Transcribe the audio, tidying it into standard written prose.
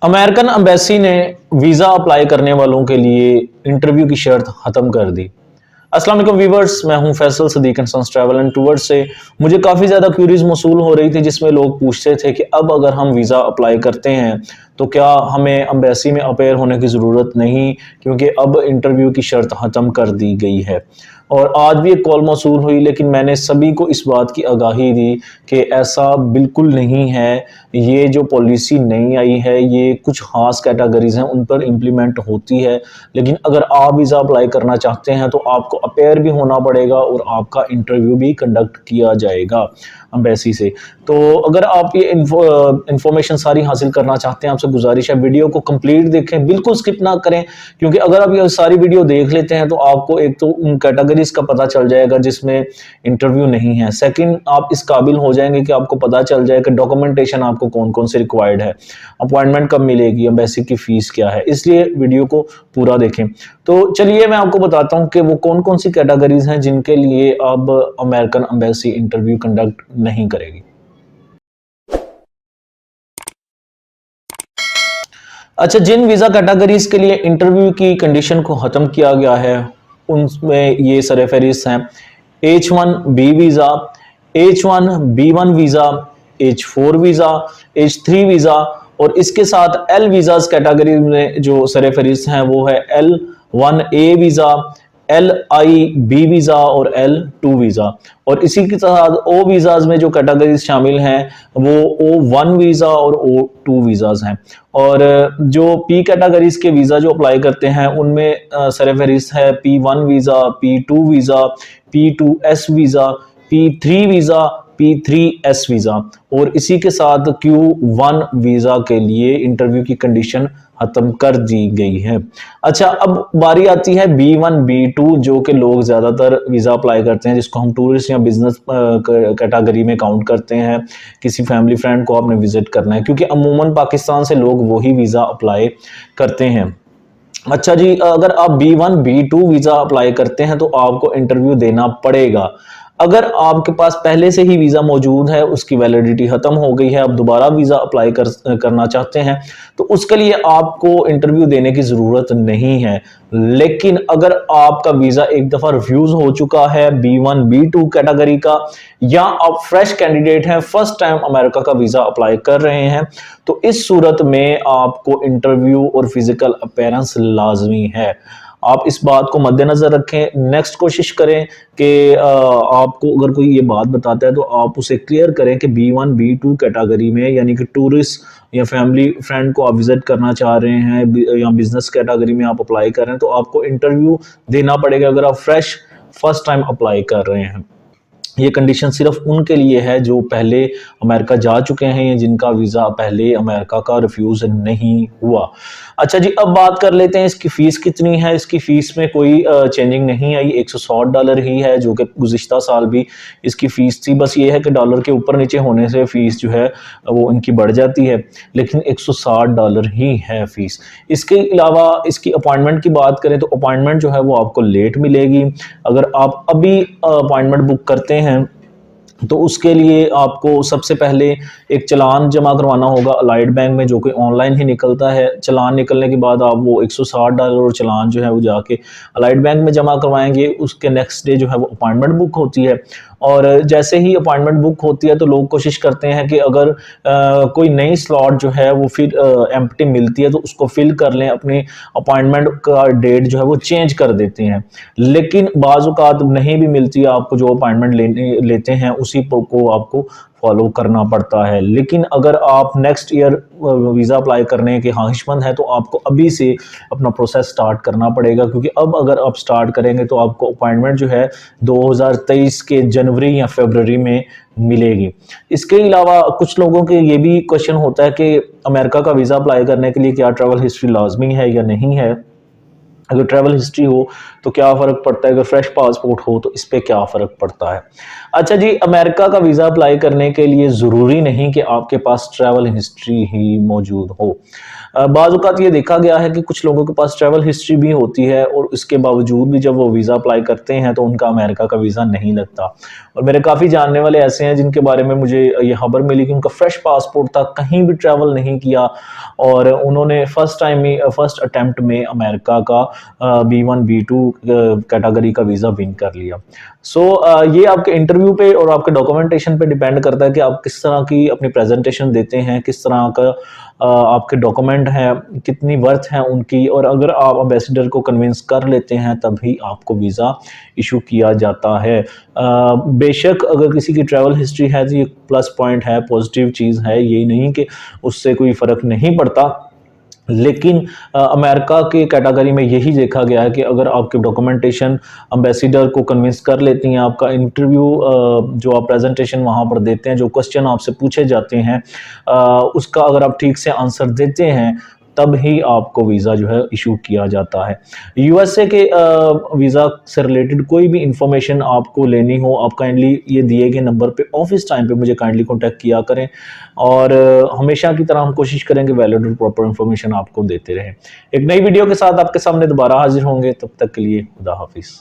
American embassy ने visa apply करने वालों के लिए इंटरव्यू की शर्त ख़त्म कर दी। अस्सलाम वालेकुम व्यूवर्स, मैं हूं Faisal Sadiq and sons travel and tours से। मुझे काफ़ी ज़्यादा क्यूरीज मौसूल हो रही थी जिसमें लोग पूछते थे कि अब अगर हम वीज़ा अप्लाई करते हैं तो क्या हमें एम्बेसी में अपेयर होने की ज़रूरत नहीं, क्योंकि अब इंटरव्यू की शर्त ख़त्म कर दी गई है। और आज भी एक कॉल मौसूल हुई, लेकिन मैंने सभी को इस बात की आगाही दी कि ऐसा बिल्कुल नहीं है। ये जो पॉलिसी नई आई है ये कुछ ख़ास कैटेगरीज़ हैं उन पर इम्प्लीमेंट होती है, लेकिन अगर आप वीज़ा अप्लाई करना चाहते हैं तो आपको अपेयर भी होना पड़ेगा और आपका इंटरव्यू भी कंडक्ट किया जाएगा एम्बेसी से। तो अगर आप ये इंफॉर्मेशन सारी हासिल करना चाहते हैं, आपसे गुजारिश है वीडियो को कंप्लीट देखें, बिल्कुल स्किप ना करें, क्योंकि अगर आप ये सारी वीडियो देख लेते हैं तो आपको एक तो उन कैटेगरीज का पता चल जाएगा जिसमें इंटरव्यू नहीं है। सेकंड, आप इस काबिल हो जाएंगे कि आपको पता चल जाए कि डॉक्यूमेंटेशन आपको कौन कौन से रिक्वायर्ड है, अपॉइंटमेंट कब मिलेगी, एम्बेसी की फ़ीस क्या है। इसलिए वीडियो को पूरा देखें। तो चलिए मैं आपको बताता हूँ कि वो कौन कौन सी कैटेगरीज हैं जिनके लिए अब अमेरिकन एम्बेसी इंटरव्यू कंडक्ट नहीं करेगी। अच्छा, जिन वीज़ा कैटेगरीज के लिए इंटरव्यू की कंडीशन को ख़त्म किया गया है उनमें ये सरफहरिस्त हैं। H1B visa, H1B1 visa, H4 visa, H3 visa और इसके साथ एल वीज़ाज कैटेगरी में जो सरफहरिस्त हैं वो है L1A वीज़ा, LIB वीज़ा और L2 वीज़ा। और इसी के साथ ओ वीज़ाज में जो कैटेगरीज शामिल हैं वो O1 वीज़ा और O2 वीज़ाज हैं। और जो पी कैटेगरीज के वीज़ा जो अप्लाई करते हैं उनमें सरफहरिस्त है P1 visa, P2 visa, P2S visa, P3 visa, P3S visa. और इसी के साथ Q1 वीज़ा के लिए इंटरव्यू की कंडीशन खत्म कर दी गई है। अच्छा, अब बारी आती है B1 B2 जो कि लोग ज़्यादातर वीज़ा अप्लाई करते हैं, जिसको हम टूरिस्ट या बिजनेस कैटेगरी में काउंट करते हैं। किसी फैमिली फ्रेंड को आपने विजिट करना है, क्योंकि अमूमन पाकिस्तान से लोग वही वीज़ा अप्लाई करते हैं। अच्छा जी, अगर आप B1 B2 वीज़ा अप्लाई करते हैं तो आपको इंटरव्यू देना पड़ेगा। अगर आपके पास पहले से ही वीज़ा मौजूद है, उसकी वैलिडिटी ख़त्म हो गई है, आप दोबारा वीज़ा अप्लाई करना चाहते हैं तो उसके लिए आपको इंटरव्यू देने की ज़रूरत नहीं है। लेकिन अगर आपका वीज़ा एक दफ़ा रिफ्यूज़ हो चुका है B1 B2 कैटेगरी का, या आप फ्रेश कैंडिडेट हैं, फर्स्ट टाइम अमेरिका का वीज़ा अप्लाई कर रहे हैं, तो इस सूरत में आपको इंटरव्यू और फिजिकल अपीयरेंस लाजमी है। आप इस बात को मद्देनज़र रखें। नेक्स्ट कोशिश करें कि आपको अगर कोई ये बात बताता है तो आप उसे क्लियर करें कि B1 B2 कैटेगरी में, यानी कि टूरिस्ट या फैमिली फ्रेंड को आप विजिट करना चाह रहे हैं या बिजनेस कैटेगरी में आप अप्लाई कर रहे हैं, तो आपको इंटरव्यू देना पड़ेगा अगर आप फ्रेश फर्स्ट टाइम अप्लाई कर रहे हैं। ये कंडीशन सिर्फ उनके लिए है जो पहले अमेरिका जा चुके हैं या जिनका वीज़ा पहले अमेरिका का रिफ्यूज़ नहीं हुआ। अच्छा जी, अब बात कर लेते हैं इसकी फ़ीस कितनी है। इसकी फ़ीस में कोई चेंजिंग नहीं आई, $160 ही है, जो कि गुज़िश्ता साल भी इसकी फ़ीस थी। बस ये है कि डॉलर के ऊपर नीचे होने से फ़ीस जो है वो इनकी बढ़ जाती है, लेकिन $160 ही है फ़ीस। इसके अलावा इसकी अपॉइंटमेंट की बात करें तो अपॉइंटमेंट जो है वो आपको लेट मिलेगी। अगर आप अभी अपॉइंटमेंट बुक करते हैं तो उसके लिए आपको सबसे पहले एक चालान जमा करवाना होगा अलाइड बैंक में, जो कि ऑनलाइन ही निकलता है। चालान निकलने के बाद आप वो $160 और चालान जो है वो जाके अलाइड बैंक में जमा करवाएंगे। उसके नेक्स्ट डे जो है वो अपॉइंटमेंट बुक होती है, और जैसे ही अपॉइंटमेंट बुक होती है तो लोग कोशिश करते हैं कि अगर कोई नई स्लॉट जो है वो फिर एम्प्टी मिलती है तो उसको फिल कर लें, अपनी अपॉइंटमेंट का डेट जो है वो चेंज कर देते हैं। लेकिन बाज़ औक़ात नहीं भी मिलती है, आपको जो अपॉइंटमेंट लेते हैं उसी को आपको फॉलो करना पड़ता है। लेकिन अगर आप नेक्स्ट ईयर वीज़ा अप्लाई करने के ख्वाहिशमंद हैं तो आपको अभी से अपना प्रोसेस स्टार्ट करना पड़ेगा, क्योंकि अब अगर आप स्टार्ट करेंगे तो आपको अपॉइंटमेंट जो है 2023 के जनवरी या फरवरी में मिलेगी। इसके अलावा कुछ लोगों के ये भी क्वेश्चन होता है कि अमेरिका का वीज़ा अप्लाई करने के लिए क्या ट्रैवल हिस्ट्री लाजमी है या नहीं है। अगर ट्रैवल हिस्ट्री हो तो क्या फ़र्क पड़ता है, अगर फ्रेश पासपोर्ट हो तो इस पे क्या फ़र्क पड़ता है। अच्छा जी, अमेरिका का वीज़ा अप्लाई करने के लिए ज़रूरी नहीं कि आपके पास ट्रैवल हिस्ट्री ही मौजूद हो। बाज़ औक़ात ये देखा गया है कि कुछ लोगों के पास ट्रैवल हिस्ट्री भी होती है और उसके बावजूद भी जब वो वीज़ा अप्लाई करते हैं तो उनका अमेरिका का वीज़ा नहीं लगता। और मेरे काफ़ी जानने वाले ऐसे हैं जिनके बारे में मुझे ये खबर मिली कि उनका फ्रेश पासपोर्ट था, कहीं भी ट्रैवल नहीं किया और उन्होंने फर्स्ट टाइम में फर्स्ट अटेम्प्ट में अमेरिका का B1 B2 कैटेगरी का वीज़ा विन कर लिया। ये आपके इंटरव्यू पे और आपके डॉक्यूमेंटेशन पे डिपेंड करता है कि आप किस तरह की अपनी प्रेजेंटेशन देते हैं, किस तरह का आपके डॉक्यूमेंट हैं, कितनी वर्थ है उनकी, और अगर आप एम्बेसडर को कन्विंस कर लेते हैं तभी आपको वीज़ा इशू किया जाता है। बेशक अगर किसी की ट्रैवल हिस्ट्री है तो ये प्लस पॉइंट है, पॉजिटिव चीज़ है, ये नहीं कि उससे कोई फ़र्क नहीं पड़ता। लेकिन अमेरिका के कैटेगरी में यही देखा गया है कि अगर आपके डॉक्यूमेंटेशन एम्बेसडर को कन्विंस कर लेती हैं, आपका इंटरव्यू जो आप प्रेजेंटेशन वहाँ पर देते हैं, जो क्वेश्चन आपसे पूछे जाते हैं उसका अगर आप ठीक से आंसर देते हैं तब ही आपको वीज़ा जो है इशू किया जाता है। यूएसए के वीज़ा से रिलेटेड कोई भी इंफॉर्मेशन आपको लेनी हो, आप काइंडली ये दिए गए नंबर पे ऑफिस टाइम पे मुझे काइंडली कॉन्टैक्ट किया करें और हमेशा की तरह हम कोशिश करेंगे वैलिड और प्रॉपर इंफॉर्मेशन आपको देते रहें। एक नई वीडियो के साथ आपके सामने दोबारा हाजिर होंगे, तब तक के लिए खुदा हाफिज़।